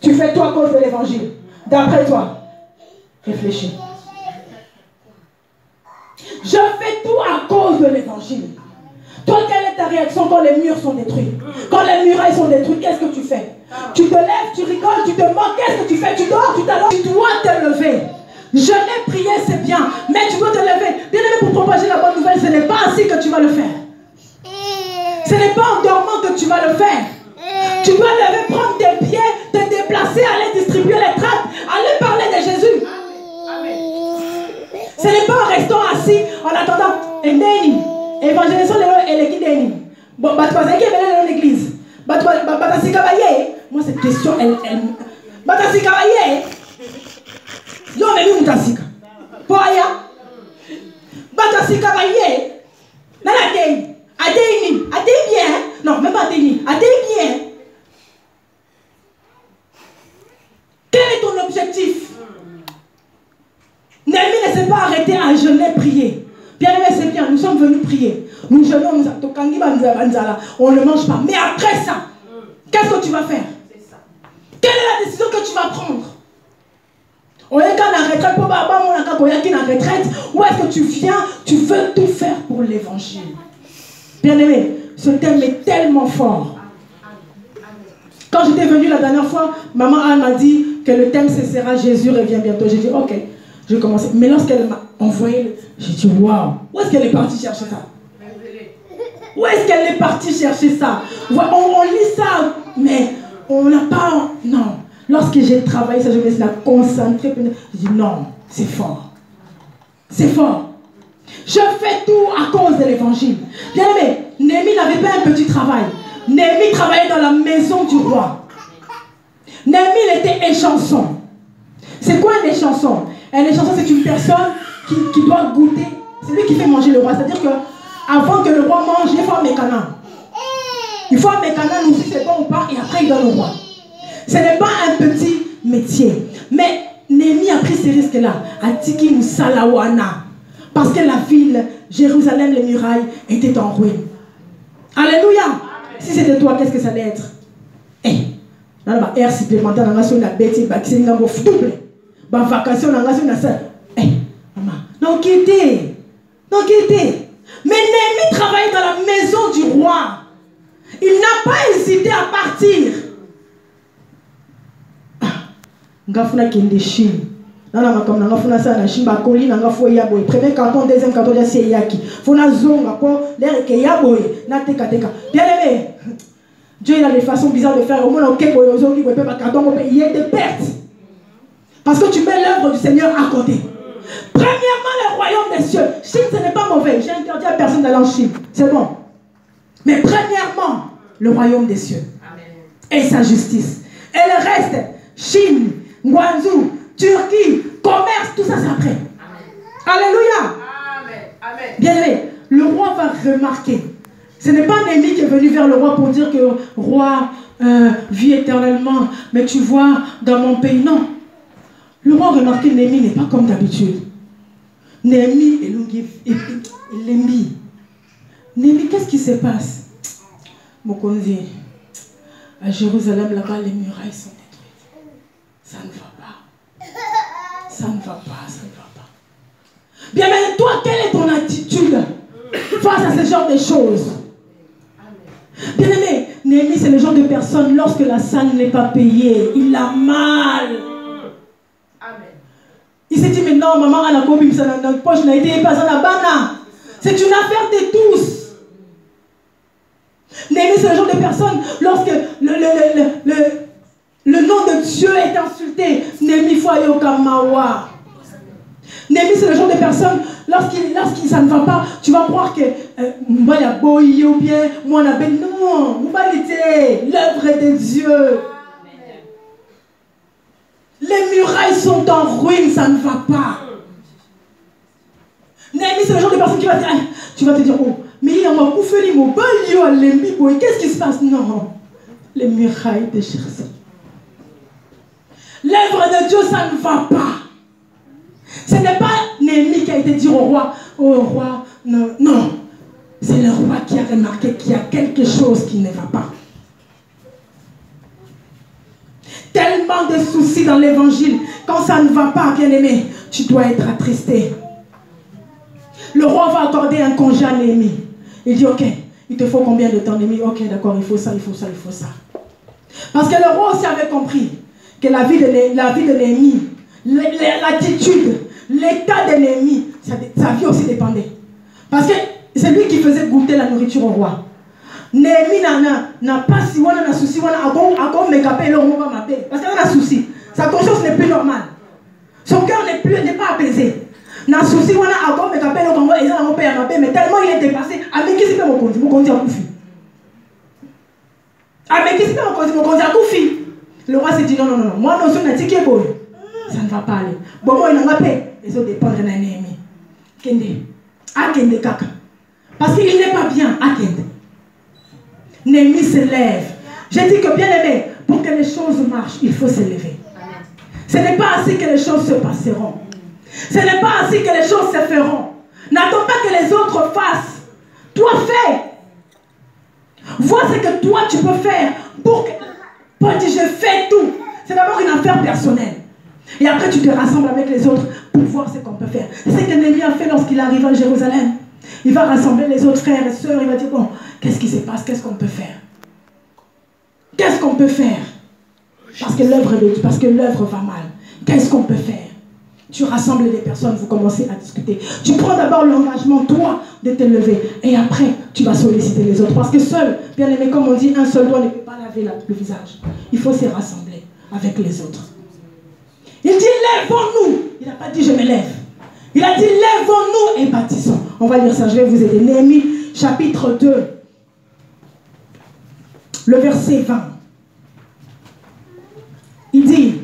Tu fais tout à cause de l'évangile. D'après toi, réfléchis. Je fais tout à cause de l'évangile. Toi, quelle est ta réaction quand les murs sont détruits? Quand les murailles sont détruites, qu'est-ce que tu fais? Tu te lèves, tu rigoles, tu te moques, qu'est-ce que tu fais? Tu dors, tu t'allonges. Tu dois te lever. Jeûner, prier, c'est bien, mais tu dois te lever. Bien aimé, pour propager la bonne nouvelle, ce n'est pas ainsi que tu vas le faire. Ce n'est pas en dormant que tu vas le faire. Tu dois lever, prendre tes pieds, te déplacer, aller distribuer les tracts, aller parler de Jésus. Ce n'est pas en restant assis, en attendant. Évangélisation et l'équidénie. Bon, tu vas aller dans l'église. Moi, cette question, elle. Yo, mais nous, Mutasika. Poya. Batasika, baye. Nana, Adéini. Adéini bien. Non, même pas Adéini. Adéini bien. Quel est ton objectif? Néhémie ne s'est pas arrêté à jeûner, prier. Bien aimé, c'est bien, nous sommes venus prier. Nous jeûnons, on ne mange pas. Mais après ça, qu'est-ce que tu vas faire? Quelle est la décision que tu vas prendre? On est qu'en retraite, retraite. Où est-ce que tu viens? Tu veux tout faire pour l'évangile. Bien aimé, ce thème est tellement fort. Quand j'étais venue la dernière fois, maman Anne m'a dit que le thème ce sera Jésus revient bientôt. J'ai dit ok, je commence. Mais lorsqu'elle m'a envoyé, j'ai dit waouh, où est-ce qu'elle est partie chercher ça? Où est-ce qu'elle est partie chercher ça? On lit ça, mais on n'a pas. Non. Lorsque j'ai travaillé ça, je me suis concentrée. Je dis non, c'est fort. C'est fort. Je fais tout à cause de l'évangile. Bien aimé, Néhémie n'avait pas un petit travail. Néhémie travaillait dans la maison du roi. Néhémie, il était échanson. C'est quoi un échanson? Un échanson, c'est une personne qui doit goûter. C'est lui qui fait manger le roi. C'est-à-dire qu'avant que le roi mange, il faut un mécanin. Il faut un mécanin, nous si c'est bon ou pas, et après il donne au roi. Ce n'est pas un petit métier. Mais Néhémie a pris ces risques-là. À Tiki Moussalawana. Parce que la ville, Jérusalem, les murailles, étaient en ruine. Alléluia. Si c'était toi, qu'est-ce que ça allait être? Dans la air supplémentaire, on a sur la bête, on a double. Dans vacation, on a sur la salle. Maman, non, quittez. Non, quittez. Mais Néhémie travaillait dans la maison du roi. Il n'a pas hésité à partir. Ngafuna kende Chine. Nana makam ngafuna sa na Chine ba koli ngafo yaboy. Premier canton, deuxième canton ya c'est yaki. Fona zonga po l'air que yaboy na teka teka. Bien aimé. Dieu il a des façons bizarres de faire. Au moins OK boy ozo qui peut pas canton il y a des pertes. Parce que tu mets l'œuvre du Seigneur à côté. Premièrement le royaume des cieux. Chine ce n'est pas mauvais. J'ai interdit à personne d'aller en Chine. C'est bon. Mais premièrement le royaume des cieux. Amen. Et sa justice. Et le reste, Chine, Guangzhou, Turquie, commerce, tout ça c'est après. Amen. Alléluia. Amen. Amen. Bien aimé, le roi va remarquer. Ce n'est pas Néhémie qui est venu vers le roi pour dire que roi, vis éternellement, mais tu vois, dans mon pays, non. Le roi a remarqué que Néhémie n'est pas comme d'habitude. Néhémie est l'ennemi. Néhémie, qu'est-ce qui se passe? Mokonzi, à Jérusalem, là-bas, les murailles sont détruites. Ça ne va pas. Ça ne va pas, ça ne va pas. Bien, mais toi, quelle est ton attitude face à ce genre de choses? Bien aimé, Néhémie, c'est le genre de personne, lorsque la salle n'est pas payée, il a mal. Il s'est dit, mais non, maman, à la copine, ça n'a pas, je n'ai été pas à la bana. C'est une affaire de tous. Néhémie, c'est le genre de personne, lorsque le nom de Dieu est insulté, Néhémie Foyoka Mawa. Néhémie, c'est le genre de personne, lorsqu'il ça ne va pas, tu vas croire que Mbaya Boyi ou bien moi on ben non, l'œuvre de Dieu. Les murailles sont en ruine, ça ne va pas. Néhémie, c'est le genre de personne qui va dire, tu vas te dire, oh, mais il y a un coup fait mon bail, qu'est-ce qui se passe? Non, les murailles de Jérusalem. L'œuvre de Dieu, ça ne va pas. Ce n'est pas Néhémie qui a été dire au roi, non, non. C'est le roi qui a remarqué qu'il y a quelque chose qui ne va pas. manques de soucis dans l'évangile, quand ça ne va pas, bien-aimé, tu dois être attristé. Le roi va accorder un congé à Néhémie. Il dit, ok, il te faut combien de temps, Néhémie? Ok, d'accord, il faut ça, il faut ça, il faut ça. Parce que le roi aussi avait compris que la vie de Néhémie, l'attitude, l'état de Néhémie, sa vie aussi dépendait. Parce que c'est lui qui faisait goûter la nourriture au roi. Néhémie n'a pas si on a un souci, on a me capé le roi m'appelle. Parce qu'il a un souci. Sa conscience n'est plus normale. Son cœur n'est pas apaisé. N'a souci, on a me capé le roi et ça père m'appelle. Mais tellement il est dépassé. Avec qui c'est pas mon conduit à Koufi. Avec qui c'est pas mon conduit à Koufi. Le roi s'est dit non. Moi, non, je suis un bon. Ça ne va pas aller. Bon, moi, il n'a pas paix. Les autres dépendent de Néhémie. Kende. Akende kaka. Parce qu'il n'est pas bien. Akende. Néhémie se lève. J'ai dit que bien aimé, pour que les choses marchent, il faut se lever. Ce n'est pas ainsi que les choses se passeront. Ce n'est pas ainsi que les choses se feront. N'attends pas que les autres fassent. Toi, fais. Vois ce que toi, tu peux faire pour que... Paul dit, je fais tout. C'est d'abord une affaire personnelle. Et après, tu te rassembles avec les autres pour voir ce qu'on peut faire. C'est ce que Néhémie a fait lorsqu'il arrive à Jérusalem. Il va rassembler les autres frères et sœurs. Il va dire, bon, qu'est-ce qui se passe? Qu'est-ce qu'on peut faire? Qu'est-ce qu'on peut faire? Parce que l'œuvre va mal. Qu'est-ce qu'on peut faire? Tu rassembles les personnes, vous commencez à discuter. Tu prends d'abord l'engagement, toi, de te lever. Et après, tu vas solliciter les autres. Parce que seul, bien aimé, comme on dit, un seul doigt ne peut pas laver le visage. Il faut se rassembler avec les autres. Il dit, lèvons-nous. Il n'a pas dit, je me lève. Il a dit, lèvons-nous et bâtissons. On va lire ça, je vais vous aider. Néhémie, chapitre 2, le verset 20. Il dit,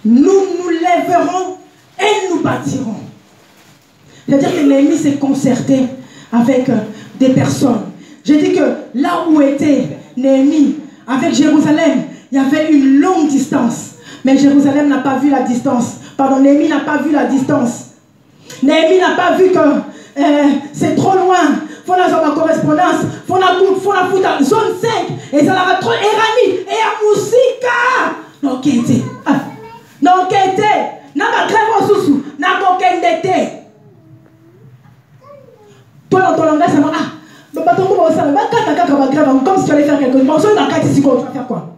nous nous lèverons et nous bâtirons. C'est-à-dire que Néhémie s'est concerté avec des personnes. J'ai dit que là où était Néhémie, avec Jérusalem, il y avait une longue distance. Mais Jérusalem n'a pas vu la distance. Pardon, Néhémie n'a pas vu la distance. Néhémie n'a pas vu que c'est trop loin. Il faut la correspondance. Il faut la foutre à zone 5. Et ça la trop Erani. Et à Moussika. Non, qui était. Non, qui était. N'a pas grève au sous-sous. N'a pas qu'un toi, dans ton langage, ça va. Comme si tu allais faire quelque chose. Bon, si tu vas faire quoi?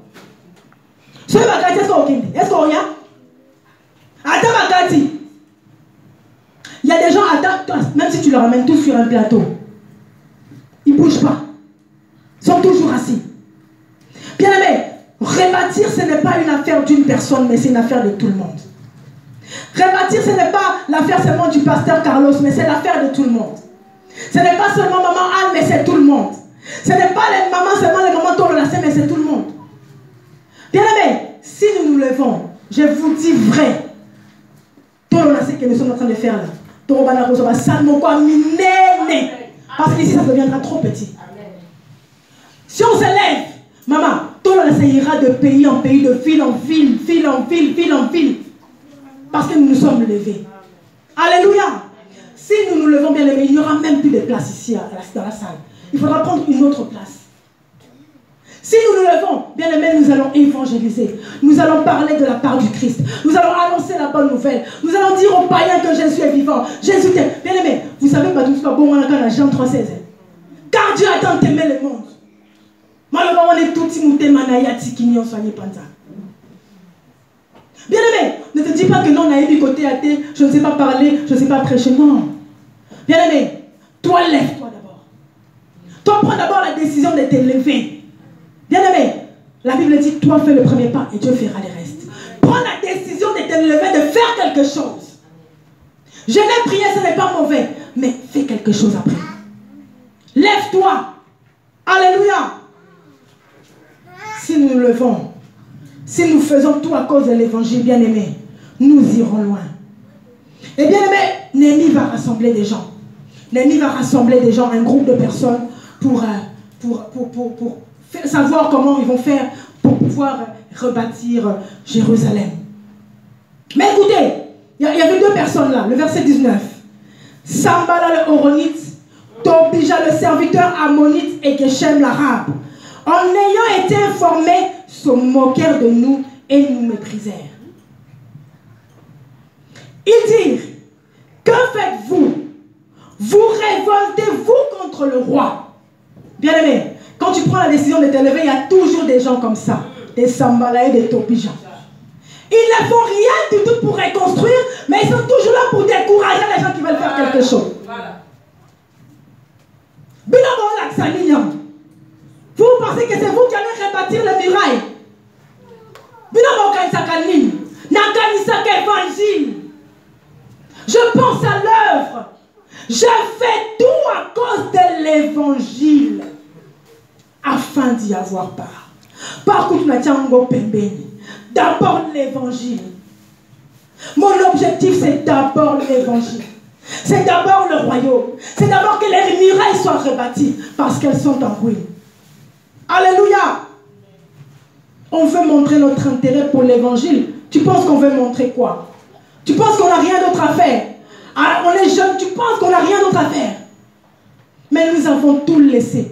Si tu vas faire quoi? Est-ce qu'on y a? Attends, il y a des gens, même si tu les ramènes tous sur un plateau, ils ne bougent pas. Ils sont toujours assis. Bien aimé, rebâtir, ce n'est pas une affaire d'une personne, mais c'est une affaire de tout le monde. Rebâtir, ce n'est pas l'affaire seulement du pasteur Carlos, mais c'est l'affaire de tout le monde. Ce n'est pas seulement maman Anne, mais c'est tout le monde. Ce n'est pas les mamans seulement les mamans Tolonacé, mais c'est tout le monde. Bien aimé, si nous nous levons, je vous dis vrai, Tolonacé que nous sommes en train de faire là, parce qu'ici ça deviendra trop petit. Si on se lève, maman, Tolonacé ira de pays en pays, de ville en ville, ville en ville, ville en ville. Parce que nous nous sommes levés. Alléluia. Si nous nous levons bien aimés, il n'y aura même plus de place ici dans la salle. Il faudra prendre une autre place. Si nous nous levons, bien aimés, nous allons évangéliser. Nous allons parler de la part du Christ. Nous allons annoncer la bonne nouvelle. Nous allons dire aux païens que Jésus est vivant. Jésus est... Bien aimés, vous savez pas tout ce bon dans Jean 3,16. Car Dieu a tant aimé le monde. Malheureusement, on est tout timouté manayati qui n'y ont soigné panza. Bien aimé, ne te dis pas que non, on a eu du côté athée, je ne sais pas parler, je ne sais pas prêcher. Non. Bien aimé, toi lève-toi d'abord. Toi prends d'abord la décision de te lever. Bien aimé, la Bible dit, toi fais le premier pas et Dieu fera le reste. Prends la décision de te lever, de faire quelque chose. Je l'ai prié, ce n'est pas mauvais, mais fais quelque chose après. Lève-toi. Alléluia. Si nous nous levons, si nous faisons tout à cause de l'évangile, bien aimé, nous irons loin. Et bien aimé, Néhémie va rassembler des gens. Néhémie va rassembler des gens, un groupe de personnes pour savoir comment ils vont faire pour pouvoir rebâtir Jérusalem. Mais écoutez, il y avait deux personnes là, le verset 19. Sambala le Horonite, Tobija le serviteur ammonite et Geshem l'arabe. En ayant été informés se moquèrent de nous et nous méprisèrent. Ils dirent, que faites-vous? Vous révoltez-vous contre le roi? Bien-aimé, quand tu prends la décision de t'élever, il y a toujours des gens comme ça, des Sambalaïs, des Topijan. Ils ne font rien du tout pour reconstruire, mais ils sont toujours là pour décourager les gens qui veulent faire quelque chose. Vous pensez que c'est vous qui allez rebâtir les murailles? Évangile. Je pense à l'œuvre. Je fais tout à cause de l'évangile afin d'y avoir part. Par contre, d'abord l'évangile. Mon objectif, c'est d'abord l'évangile. C'est d'abord le royaume. C'est d'abord que les murailles soient rebâties parce qu'elles sont en ruine. Alléluia. On veut montrer notre intérêt pour l'évangile. Tu penses qu'on veut montrer quoi? Tu penses qu'on n'a rien d'autre à faire? Ah, on est jeunes, tu penses qu'on n'a rien d'autre à faire? Mais nous avons tout laissé.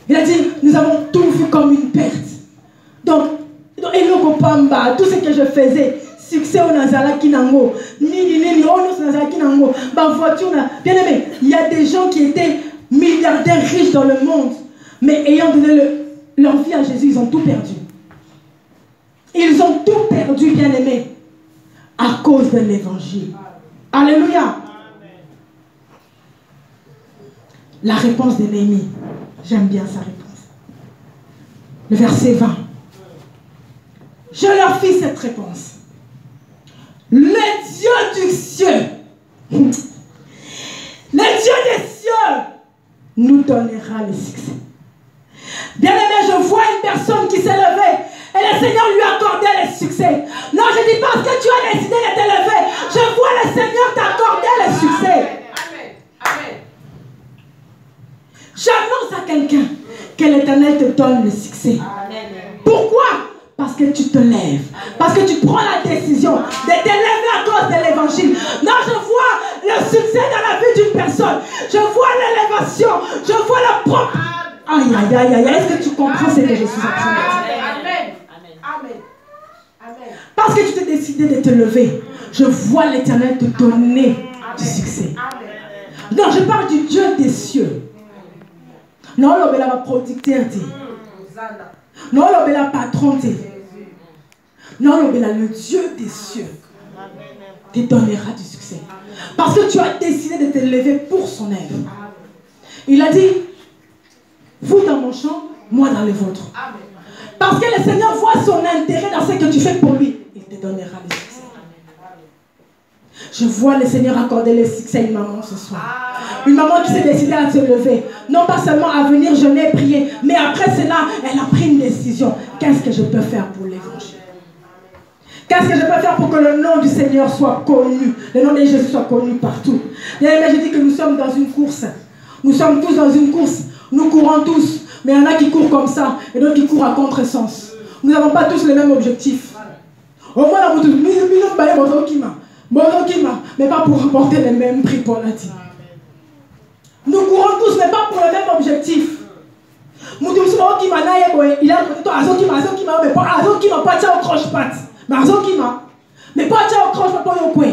Il a dit, nous avons tout vu comme une perte. Donc, tout ce que je faisais, succès au Nazara Kinango, ma voiture, bien aimé, il y a des gens qui étaient milliardaires riches dans le monde, mais ayant donné leur vie à Jésus, ils ont tout perdu. Ils ont tout perdu, bien aimé, à cause de l'évangile. Alléluia. La réponse de Néhémie, j'aime bien sa réponse. Le verset 20. Je leur fis cette réponse. Le Dieu du ciel, le Dieu des cieux, nous donnera le succès. Bien aimé, je vois une personne qui s'est levée et le Seigneur lui accordait le succès. Non, je dis parce que tu as décidé de t'élever. Je vois le Seigneur t'accorder le succès. Amen. Amen. J'annonce à quelqu'un que l'Éternel te donne le succès. Amen. Pourquoi? Parce que tu te lèves. Parce que tu prends la décision de t'élever à cause de l'évangile. Non, je vois le succès dans la vie d'une personne. Je vois l'élévation. Je vois le propre. Aïe, aïe, aïe, aïe. Est-ce que tu comprends ce que je suis en train de dire? Amen. Amen. Amen. Parce que tu t'es décidé de te lever, je vois l'Éternel te donner du succès. Non, je parle du Dieu des cieux. Non, l'homme la producteur. Non, l'homme la patron. Non, l'homme le Dieu des cieux te donnera du succès. Parce que tu as décidé de te lever pour son œuvre. Il a dit, vous dans mon champ, moi dans le vôtre. Parce que le Seigneur voit son intérêt dans ce que tu fais pour lui. Il te donnera le succès. Je vois le Seigneur accorder le succès à une maman ce soir. Une maman qui s'est décidée à se lever. Non pas seulement à venir jeûner et prier, mais après cela, elle a pris une décision. Qu'est-ce que je peux faire pour l'évangile? Qu'est-ce que je peux faire pour que le nom du Seigneur soit connu? Le nom de Jésus soit connu partout. Mais je dis que nous sommes dans une course. Nous sommes tous dans une course. Nous courons tous. Mais il y en a qui courent comme ça et d'autres qui courent à contresens. Nous n'avons pas tous le même objectif. Au moins, mais pas pour remporter le même prix pour la vie. Nous courons tous, mais pas pour le même objectif. Il a mais pas au croche pas au coin.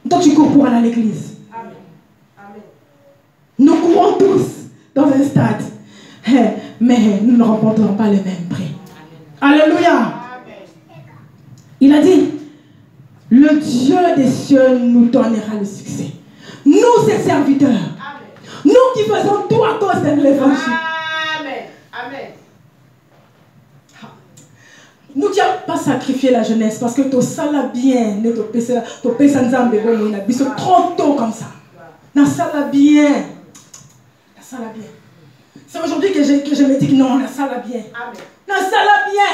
Donc tu cours pour aller à l'église. Nous courons tous dans un stade, mais nous ne remporterons pas le même prix. Alléluia. Il a dit, le Dieu des cieux nous donnera le succès. Nous, ses serviteurs. Nous qui faisons tout à cause de l'évangile. Amen. Amen. Nous qui n'avons pas sacrifié la jeunesse parce que tu as bien, tu as trop tôt comme ça. Non, ça va bien. Ça va bien. C'est aujourd'hui que je me dis que non, ça va bien. Non, ça va bien.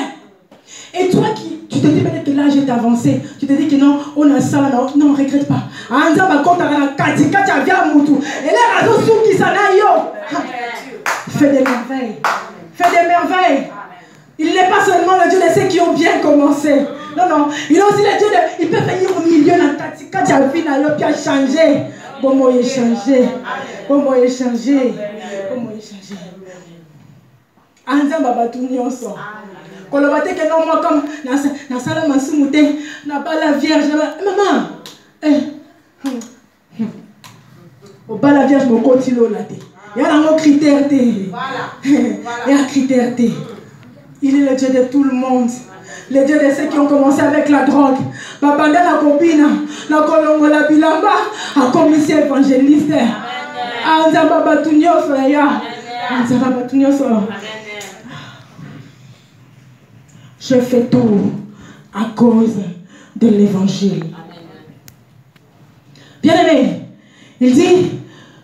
Et toi qui, tu te dis peut-être que l'âge est avancé, tu te dis que non, on a ça, non, ne regrette pas. Fais des merveilles. Fais des merveilles. Il n'est pas seulement le Dieu de ceux qui ont bien commencé. Non, non. Il est aussi le Dieu de... Il peut venir au milieu de la quand tu as vu, il a changé. Bon mot échanger. Bon mot échanger. Bon mot échanger. Anza baba tout nyonso. Kolobate que non moi comme na sala masumute na pas la vierge maman. Au bas la vierge mon continue là. Il y a un critère T. Il y a un critère T. Il est le Dieu de tout le monde. Le Dieu de ceux qui ont commencé avec la drogue. Babanda la copine, la colongo la bilamba, a commissaire évangéliste. Anza baba tunyo soya. Anza baba tunyo soya. Je fais tout à cause de l'évangile. Bien aimé, il dit,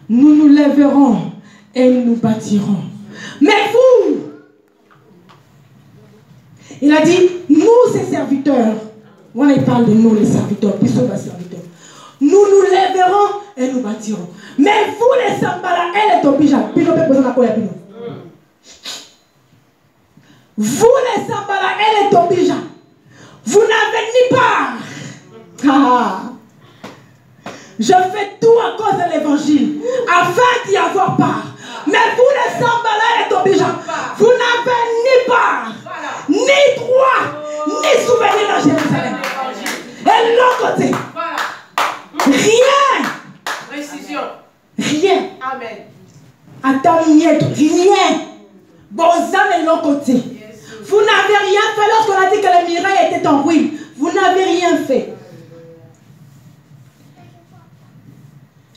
nous nous lèverons et nous bâtirons. Mais vous, il a dit, nous ces serviteurs, on parle de nous les serviteurs, plus on va serviteurs, nous nous lèverons et nous bâtirons. Mais vous les sambala et les tobija, vous les sambala et les tobija, vous n'avez ni part. Je fais tout à cause de l'évangile, afin d'y avoir part. Mais vous les sambala et les tobija, vous n'avez ni part, ni droit, ni souvenir dans Jérusalem. Et de l'autre côté, rien. Précision. Rien. Amen. Attends, rien. Bozan de l'autre côté. Vous n'avez rien fait lorsqu'on a dit que le miracle était en ruine. Vous n'avez rien fait.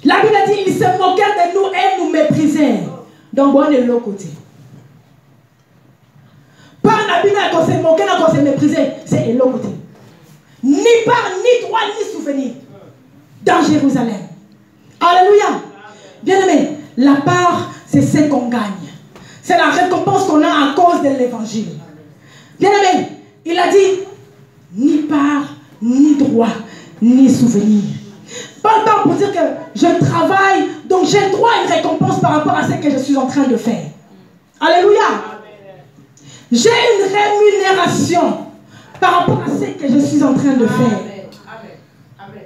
La Bible a dit ils se moquèrent de nous et nous méprisaient. Donc, on est de l'autre côté. Par la Bible, quand c'est moqué, quand c'est méprisé, c'est de l'autre côté. Ni part, ni droit, ni souvenir. Dans Jérusalem. Alléluia. Bien aimé, la part, c'est ce qu'on gagne. C'est la récompense qu'on a à cause de l'évangile. Bien aimé, il a dit, ni part, ni droit, ni souvenir. Pas le temps pour dire que je travaille, donc j'ai droit à une récompense par rapport à ce que je suis en train de faire. Alléluia. J'ai une rémunération par rapport à ce que je suis en train de faire. Amen.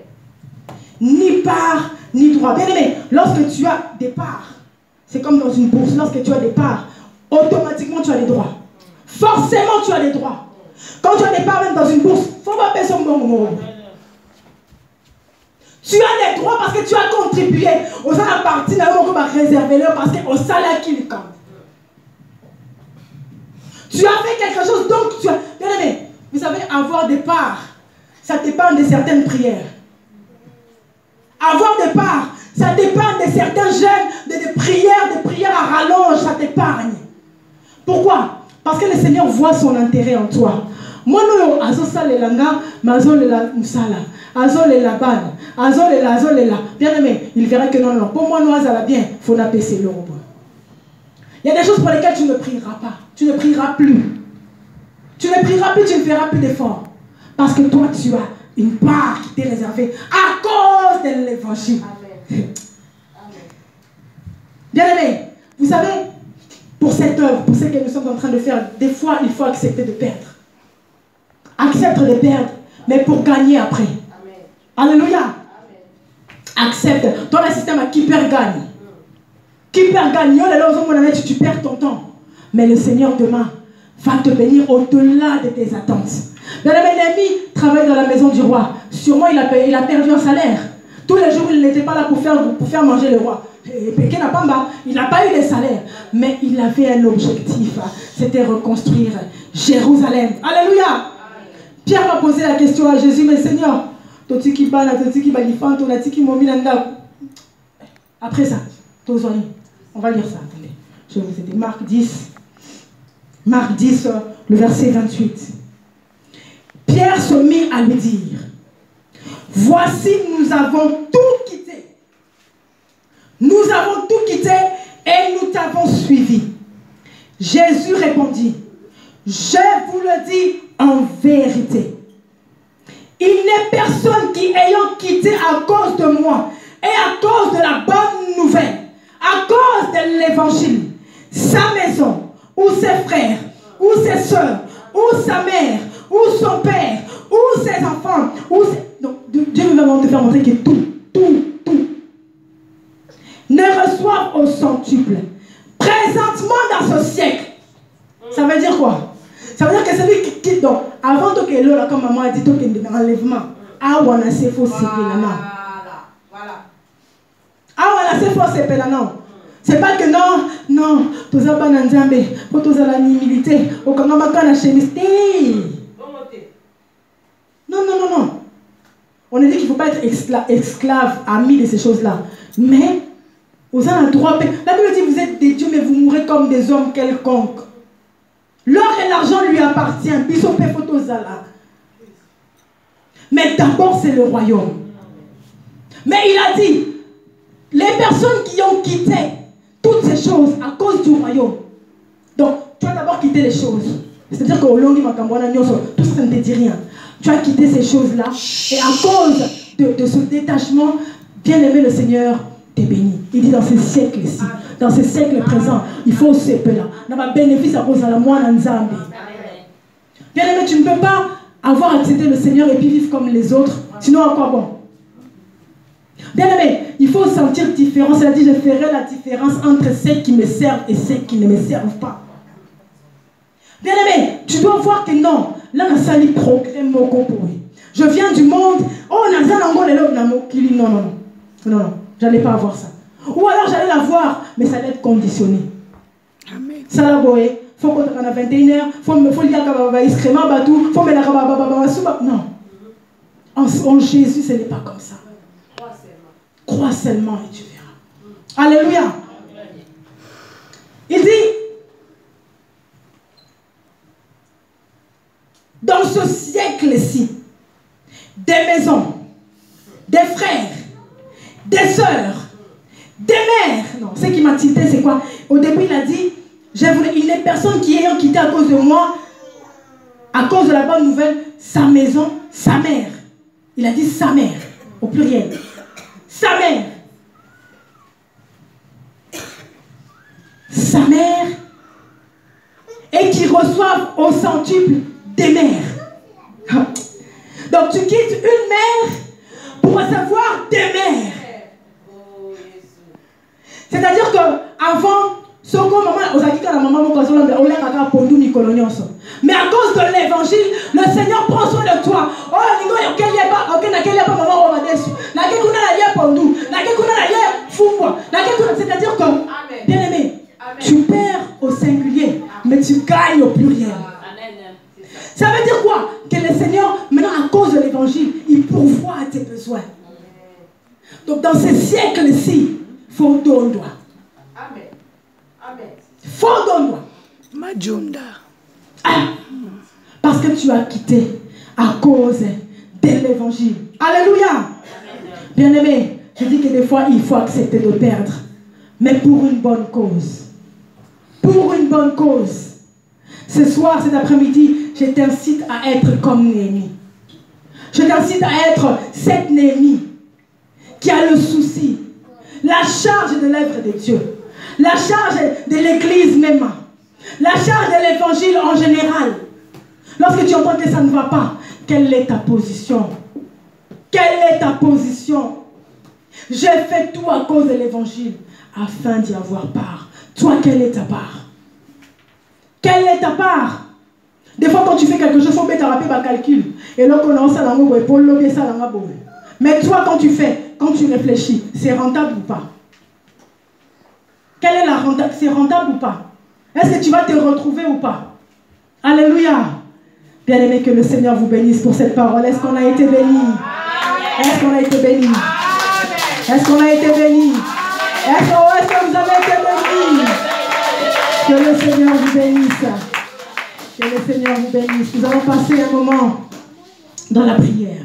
Ni part, ni droit. Bien aimé, lorsque tu as des parts, c'est comme dans une bourse, lorsque tu as des parts, automatiquement tu as des droits. Forcément tu as des droits. Quand tu as des parts même dans une bourse, il ne faut pas payer son bon mot. Tu as des droits parce que tu as contribué aux gens à partir d'un réservé leur parce qu'au salaire qu'il compte. Tu as fait quelque chose, donc tu as... Bien aimé, vous savez, avoir des parts, ça dépend de certaines prières. Avoir des parts, ça dépend de certains jeûnes, de prières à rallonge, ça t'épargne. Pourquoi? Parce que le Seigneur voit son intérêt en toi. Moi, nous, bien aimé, il verra que non. Pour moi, nous, ça va bien. Il faut n'apaiser le robot. Il y a des choses pour lesquelles tu ne prieras pas. Tu ne prieras plus. Tu ne prieras plus, tu ne feras plus d'efforts. Parce que toi, tu as une part qui t'est réservée à cause de l'évangile. Bien aimé, vous savez, pour cette œuvre, pour ce que nous sommes en train de faire, des fois, il faut accepter de perdre. Accepte de perdre, mais pour gagner après. Amen. Alléluia. Amen. Accepte. Toi, le système, qui perd gagne. Qui perd gagne. Tu perds ton temps. Mais le Seigneur demain va te bénir au-delà de tes attentes. L'ennemi travaille dans la maison du roi. Sûrement, il a perdu un salaire. Tous les jours, il n'était pas là pour faire manger le roi. Il n'a pas eu de salaire. Mais il avait un objectif. C'était reconstruire Jérusalem. Alléluia. Pierre va poser la question à Jésus, mais Seigneur, après ça, on va lire ça. Attendez, je vais vous aider. Marc 10, le verset 28. Pierre se mit à lui dire, voici, nous avons tout quitté. Nous avons tout quitté et nous t'avons suivi. Jésus répondit, je vous le dis en vérité. Il n'est personne qui, ayant quitté à cause de moi et à cause de la bonne nouvelle, à cause de l'évangile, sa maison, ou ses frères, ou ses soeurs, ou sa mère, ou son père, ou ses enfants, ou ses... Donc, Dieu nous va te faire montrer que tout ne reçoivent au centuple. Présentement dans ce siècle. Ça veut dire quoi? Ça veut dire que celui qui quitte, donc, avant que l'eau, comme maman a dit, qu'il y a un enlèvement, ah, on a ses faux Voilà. Ah, on a ses faux non. C'est pas que non, tous les gens Nzambe, pour tous la humilité, au Kangamaka na chemise. Non. On a dit qu'il ne faut pas être esclave, ami de ces choses-là. Mais, vous avez un droit. La Bible dit vous êtes des dieux, mais vous mourrez comme des hommes quelconques. L'or et l'argent lui appartiennent. Mais d'abord, c'est le royaume. Mais il a dit, les personnes qui ont quitté toutes ces choses à cause du royaume. Donc, tu as d'abord quitté les choses. C'est-à-dire qu'au long du Makambouana, tout ça ne te dit rien. Tu as quitté ces choses-là. Et à cause de ce détachement, bien aimé, le Seigneur t'est béni. Il dit dans ces siècles-ci, dans ces siècles présents, il faut se là. Dans ma bénéfice à cause de la moine Nzambe. Bien aimé, tu ne peux pas avoir accepté le Seigneur et puis vivre comme les autres. Sinon, à quoi bon? Bien aimé, il faut sentir différence. Il a dit, je ferai la différence entre ceux qui me servent et ceux qui ne me servent pas. Bien aimé, tu dois voir que non. Là, on a sali progrès moko pour lui. Je viens du monde. Oh, on a sali non, j'allais pas avoir ça. Ou alors j'allais la voir, mais ça allait être conditionné. Amen. Ça la boye. Faut qu'on a 21h. Faut lire à excrément batou. Faut mettre à non. En Jésus, ce n'est pas comme ça. Crois seulement et tu verras. Alléluia. Il dit, dans ce siècle-ci, des maisons, des frères, des sœurs, des mères. Non, ce qui m'a tilté, c'est quoi? Au début, il a dit, il n'est personne qui ayant quitté à cause de moi, à cause de la bonne nouvelle, sa maison, sa mère. Il a dit sa mère, au pluriel. Sa mère. Sa mère. Et qui reçoivent au centuple des mères. Donc tu quittes une mère pour recevoir des mères. C'est-à-dire qu'avant, mais à cause de l'évangile, le Seigneur prend soin de toi. C'est-à-dire que, bien aimé, tu perds au singulier, mais tu gagnes au pluriel. Ça veut dire quoi? Que le Seigneur, maintenant à cause de l'évangile, il pourvoit à tes besoins. Donc dans ces siècles-ci, il faut donner droit. Amen. Amen. Faut donner droit. Majunda. Parce que tu as quitté à cause de l'évangile. Alléluia. Bien-aimé, je dis que des fois, il faut accepter de perdre. Mais pour une bonne cause. Pour une bonne cause. Ce soir, cet après-midi, je t'incite à être comme Néhémie. Je t'incite à être cette Néhémie qui a le souci, la charge de l'œuvre de Dieu, la charge de l'église même, la charge de l'évangile en général. Lorsque tu entends que ça ne va pas, quelle est ta position? Quelle est ta position? J'ai fait tout à cause de l'évangile afin d'y avoir part. Toi, quelle est ta part? Quelle est ta part? Des fois, quand tu fais quelque chose, il faut mettre un calcul. Et là, on a ça dans le épaule, ça dans le. Mais toi, quand tu fais, quand tu réfléchis, c'est rentable ou pas? Quelle est la rentable? C'est rentable ou pas? Est-ce que tu vas te retrouver ou pas? Alléluia. Bien aimé, que le Seigneur vous bénisse pour cette parole. Est-ce qu'on a été béni? Est-ce qu'on a été béni? Est-ce qu'on a été béni? Est-ce que vous avez été béni? Que le Seigneur vous bénisse. Que le Seigneur vous bénisse. Nous allons passer un moment dans la prière.